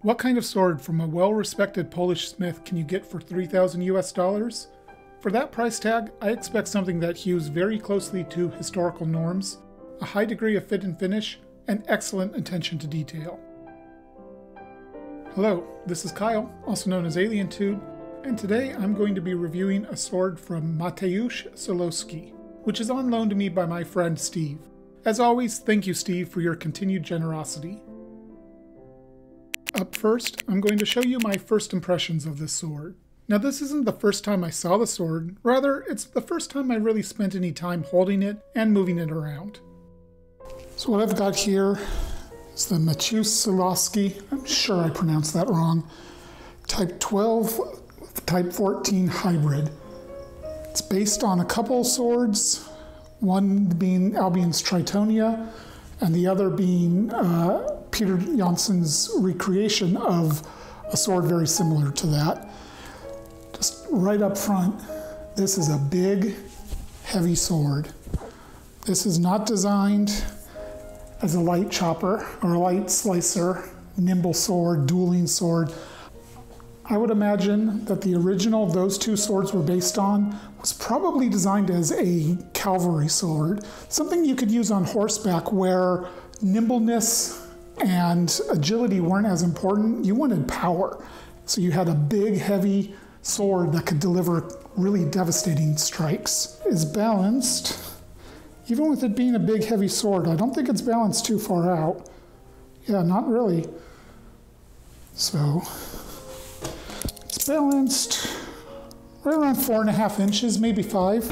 What kind of sword from a well-respected Polish smith can you get for $3,000 US? For that price tag, I expect something that hews very closely to historical norms, a high degree of fit and finish, and excellent attention to detail. Hello, this is Kyle, also known as AlienTude, and today I'm going to be reviewing a sword from Mateusz Sulowski, which is on loan to me by my friend Steve. As always, thank you, Steve, for your continued generosity. Up first, I'm going to show you my first impressions of this sword. Now, this isn't the first time I saw the sword, rather, it's the first time I really spent any time holding it and moving it around. So what I've got here is the Mateusz Sulowski, I'm sure I pronounced that wrong, Type 12, Type 14 hybrid. It's based on a couple swords, one being Albion's Tritonia, and the other being Peter Johnsson's recreation of a sword very similar to that. Just right up front, this is a big, heavy sword. This is not designed as a light chopper or a light slicer, nimble sword, dueling sword. I would imagine that the original those two swords were based on was probably designed as a cavalry sword, something you could use on horseback where nimbleness and agility weren't as important. You wanted power. So you had a big, heavy sword that could deliver really devastating strikes. It's balanced. Even with it being a big, heavy sword, I don't think it's balanced too far out. Yeah, not really. So it's balanced right around 4.5 inches, maybe 5,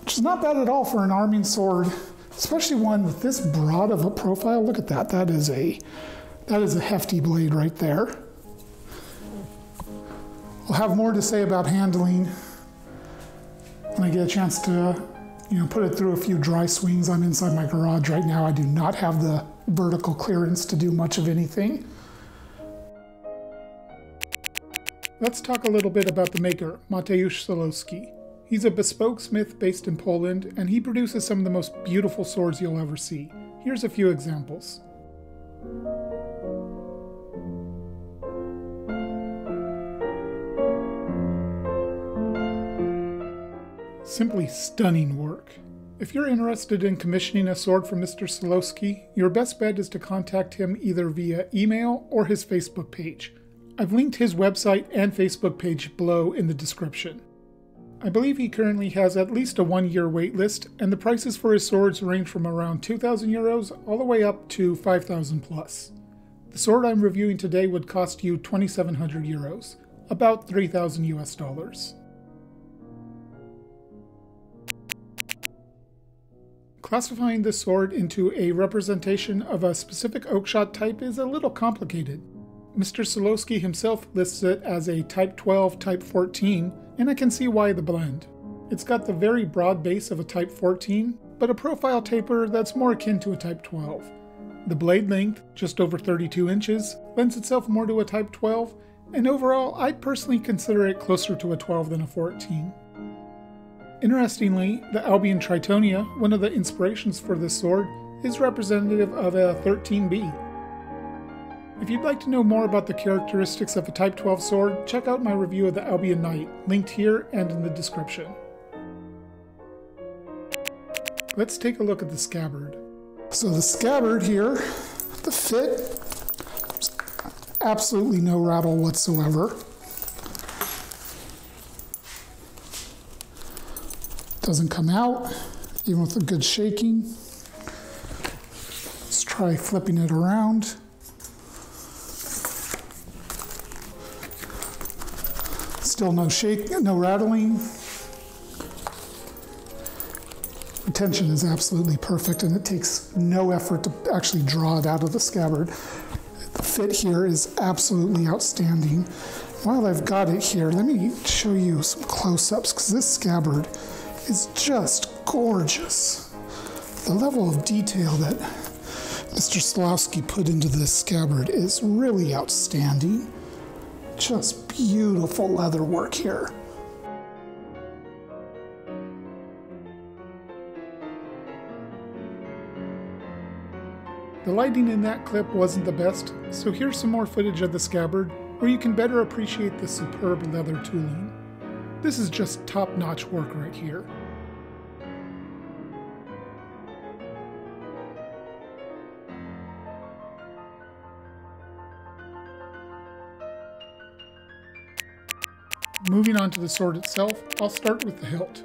which is not bad at all for an arming sword, especially one with this broad of a profile. Look at that. That is a hefty blade right there. We'll have more to say about handling when I get a chance to, put it through a few dry swings. I'm inside my garage right now. I do not have the vertical clearance to do much of anything. Let's talk a little bit about the maker, Mateusz Sulowski. He's a bespoke smith based in Poland, and he produces some of the most beautiful swords you'll ever see. Here's a few examples. Simply stunning work. If you're interested in commissioning a sword from Mr. Sulowski, your best bet is to contact him either via email or his Facebook page. I've linked his website and Facebook page below in the description. I believe he currently has at least a 1-year wait list, and the prices for his swords range from around €2,000 all the way up to 5,000 plus. The sword I'm reviewing today would cost you €2,700, about $3,000 US. Classifying this sword into a representation of a specific oakshot type is a little complicated. Mr. Sulowski himself lists it as a Type 12, Type 14, and I can see why the blend. It's got the very broad base of a Type 14, but a profile taper that's more akin to a Type 12. The blade length, just over 32 inches, lends itself more to a Type 12, and overall I'd personally consider it closer to a 12 than a 14. Interestingly, the Albion Tritonia, one of the inspirations for this sword, is representative of a 13B. If you'd like to know more about the characteristics of a Type 12 sword, check out my review of the Albion Knight, linked here and in the description. Let's take a look at the scabbard. So the scabbard here, the fit, absolutely no rattle whatsoever. Doesn't come out, even with a good shaking. Let's try flipping it around. Still no shake, no rattling. Retention is absolutely perfect, and it takes no effort to actually draw it out of the scabbard. The fit here is absolutely outstanding. While I've got it here, let me show you some close-ups, because this scabbard is just gorgeous. The level of detail that Mr. Sulowski put into this scabbard is really outstanding. Just beautiful leather work here. The lighting in that clip wasn't the best, so here's some more footage of the scabbard where you can better appreciate the superb leather tooling. This is just top-notch work right here. Moving on to the sword itself, I'll start with the hilt.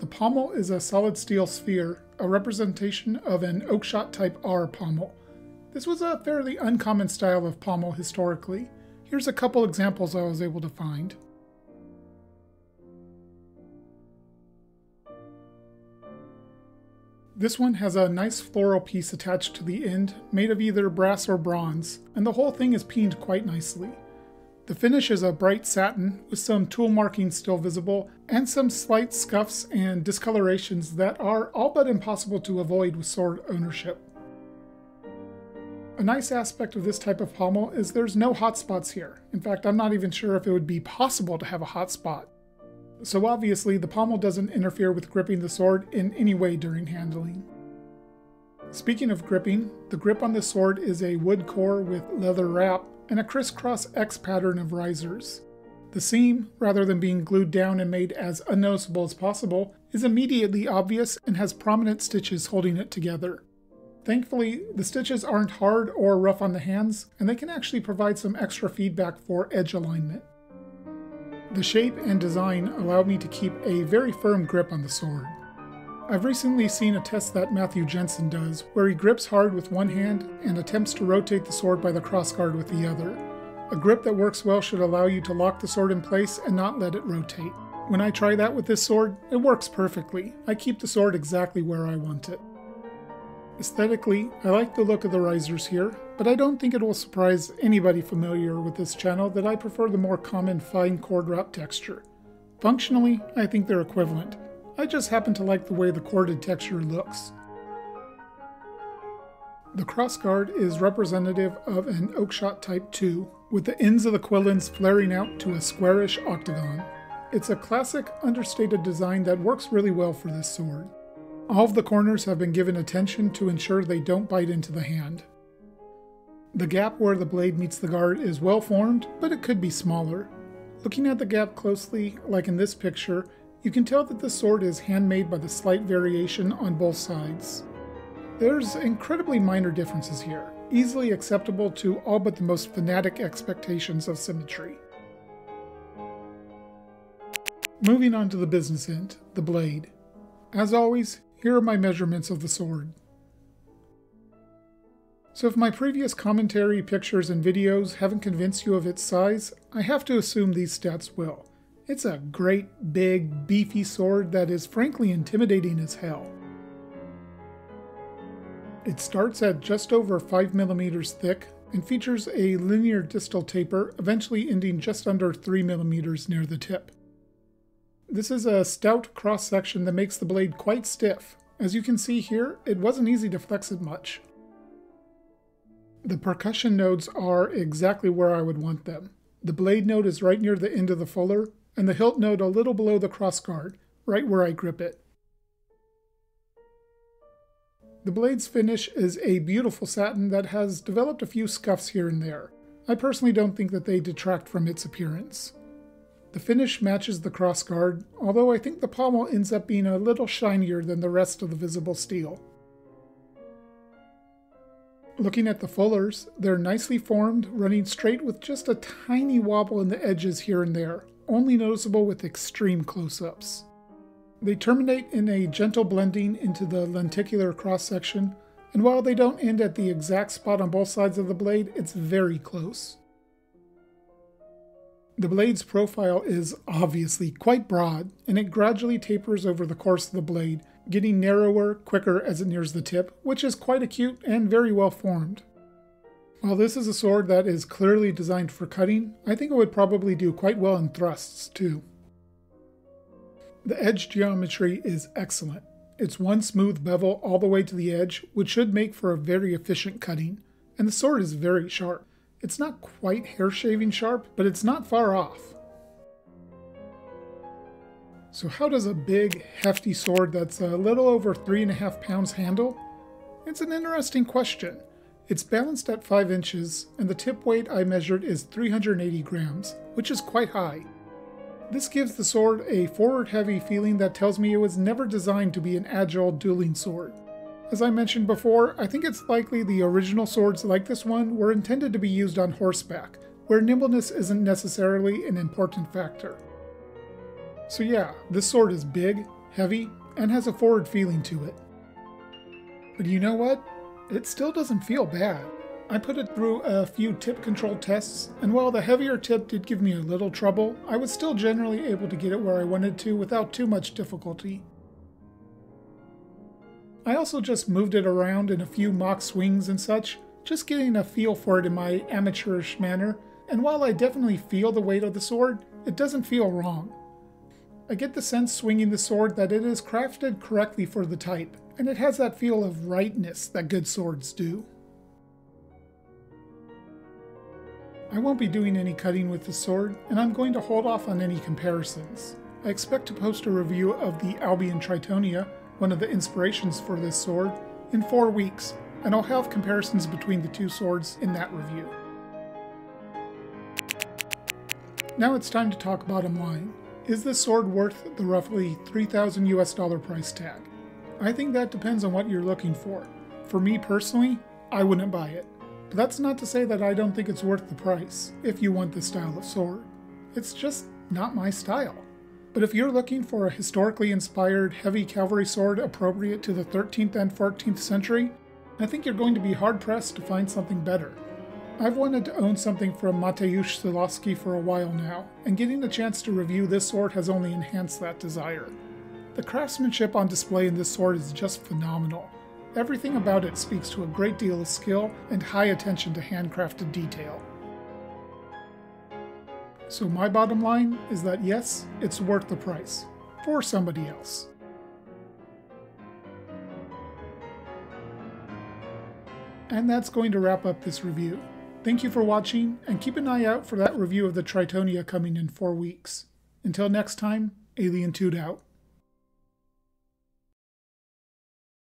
The pommel is a solid steel sphere, a representation of an oakshot type R pommel. This was a fairly uncommon style of pommel historically. Here's a couple examples I was able to find. This one has a nice floral piece attached to the end, made of either brass or bronze, and the whole thing is peened quite nicely. The finish is a bright satin, with some tool markings still visible, and some slight scuffs and discolorations that are all but impossible to avoid with sword ownership. A nice aspect of this type of pommel is there's no hot spots here. In fact, I'm not even sure if it would be possible to have a hot spot. So obviously, the pommel doesn't interfere with gripping the sword in any way during handling. Speaking of gripping, the grip on the sword is a wood core with leather wrap and a crisscross X pattern of risers. The seam, rather than being glued down and made as unnoticeable as possible, is immediately obvious and has prominent stitches holding it together. Thankfully, the stitches aren't hard or rough on the hands, and they can actually provide some extra feedback for edge alignment. The shape and design allow me to keep a very firm grip on the sword. I've recently seen a test that Mateusz Johnsson does, where he grips hard with one hand and attempts to rotate the sword by the crossguard with the other. A grip that works well should allow you to lock the sword in place and not let it rotate. When I try that with this sword, it works perfectly. I keep the sword exactly where I want it. Aesthetically, I like the look of the risers here, but I don't think it will surprise anybody familiar with this channel that I prefer the more common fine cord wrap texture. Functionally, I think they're equivalent. I just happen to like the way the corded texture looks. The crossguard is representative of an oakshot type 2, with the ends of the quillons flaring out to a squarish octagon. It's a classic, understated design that works really well for this sword. All of the corners have been given attention to ensure they don't bite into the hand. The gap where the blade meets the guard is well formed, but it could be smaller. Looking at the gap closely, like in this picture, you can tell that the sword is handmade by the slight variation on both sides. There's incredibly minor differences here, easily acceptable to all but the most fanatic expectations of symmetry. Moving on to the business end, the blade. As always, here are my measurements of the sword. So if my previous commentary, pictures, and videos haven't convinced you of its size, I have to assume these stats will. It's a great, big, beefy sword that is frankly intimidating as hell. It starts at just over 5 mm thick and features a linear distal taper, eventually ending just under 3 mm near the tip. This is a stout cross-section that makes the blade quite stiff. As you can see here, it wasn't easy to flex it much. The percussion nodes are exactly where I would want them. The blade node is right near the end of the fuller, and the hilt node a little below the crossguard, right where I grip it. The blade's finish is a beautiful satin that has developed a few scuffs here and there. I personally don't think that they detract from its appearance. The finish matches the crossguard, although I think the pommel ends up being a little shinier than the rest of the visible steel. Looking at the fullers, they're nicely formed, running straight with just a tiny wobble in the edges here and there, only noticeable with extreme close-ups. They terminate in a gentle blending into the lenticular cross-section, and while they don't end at the exact spot on both sides of the blade, it's very close. The blade's profile is obviously quite broad, and it gradually tapers over the course of the blade, getting narrower quicker as it nears the tip, which is quite acute and very well formed. While this is a sword that is clearly designed for cutting, I think it would probably do quite well in thrusts too. The edge geometry is excellent. It's one smooth bevel all the way to the edge, which should make for a very efficient cutting, and the sword is very sharp. It's not quite hair-shaving sharp, but it's not far off. So how does a big, hefty sword that's a little over 3.5 pounds handle? It's an interesting question. It's balanced at 5 inches, and the tip weight I measured is 380 grams, which is quite high. This gives the sword a forward-heavy feeling that tells me it was never designed to be an agile dueling sword. As I mentioned before, I think it's likely the original swords like this one were intended to be used on horseback, where nimbleness isn't necessarily an important factor. So yeah, this sword is big, heavy, and has a forward feeling to it. But you know what? It still doesn't feel bad. I put it through a few tip control tests, and while the heavier tip did give me a little trouble, I was still generally able to get it where I wanted to without too much difficulty. I also just moved it around in a few mock swings and such, just getting a feel for it in my amateurish manner, and while I definitely feel the weight of the sword, it doesn't feel wrong. I get the sense swinging the sword that it is crafted correctly for the type, and it has that feel of rightness that good swords do. I won't be doing any cutting with the sword, and I'm going to hold off on any comparisons. I expect to post a review of the Albion Tritonia, one of the inspirations for this sword, in 4 weeks, and I'll have comparisons between the two swords in that review. Now it's time to talk bottom line. Is this sword worth the roughly $3,000 US price tag? I think that depends on what you're looking for. For me personally, I wouldn't buy it. But that's not to say that I don't think it's worth the price, if you want this style of sword. It's just not my style. But if you're looking for a historically inspired heavy cavalry sword appropriate to the 13th and 14th century, I think you're going to be hard-pressed to find something better. I've wanted to own something from Mateusz Sulowski for a while now, and getting the chance to review this sword has only enhanced that desire. The craftsmanship on display in this sword is just phenomenal. Everything about it speaks to a great deal of skill and high attention to handcrafted detail. So my bottom line is that yes, it's worth the price, for somebody else. And that's going to wrap up this review. Thank you for watching, and keep an eye out for that review of the Tritonia coming in 4 weeks. Until next time, Alien Toot out.